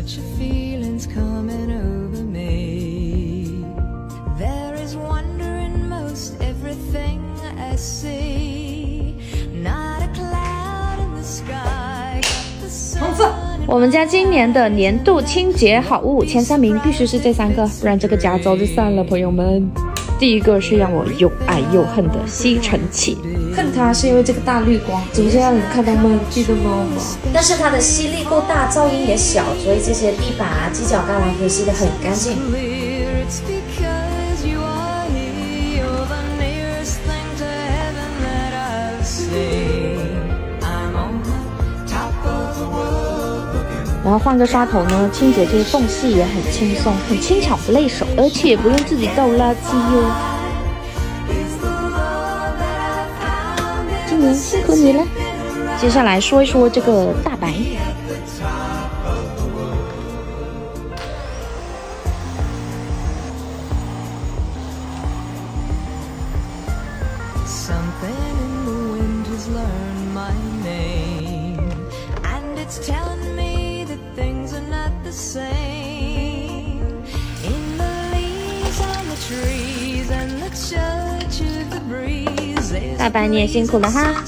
such a feeling's coming over me. There is wonder in most everything I see. Not a cloud in the sky. 我们家今年的年度清洁好物前3名必须是这3个，不然这个家早就散了，朋友们。第一个是让我又爱又恨的吸尘器，恨它是因为这个大绿光，怎么这样？看到吗？记得吗？但是它的吸力够大，噪音也小，所以这些地板啊、犄角旮旯可以吸得很干净。然后换个刷头呢，清洁这些缝隙也很轻松，很轻巧不累手，而且不用自己倒垃圾哟。今年辛苦你了。接下来说一说这个大白。大白你也辛苦了哈。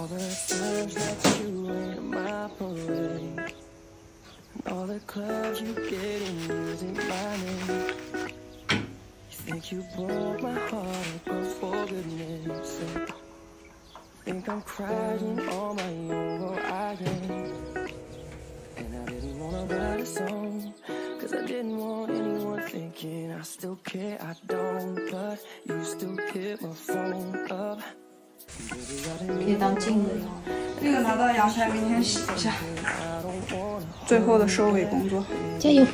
All the times that you ain't my parade, and all the clubs you get in using my name. You think you broke my heart, but for goodness sake, think I'm crying on my own, well I ain't. And I didn't wanna write a song, cause I didn't want anyone thinking I still care, I don't. But you still hit my phone up. 可以当镜子用。那个拿到阳台，明天洗一下，最后的收尾工作。加油！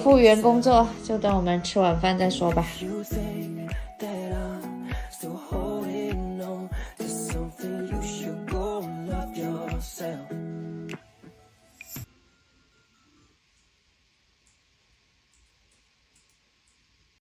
复原工作就等我们吃晚饭再说吧。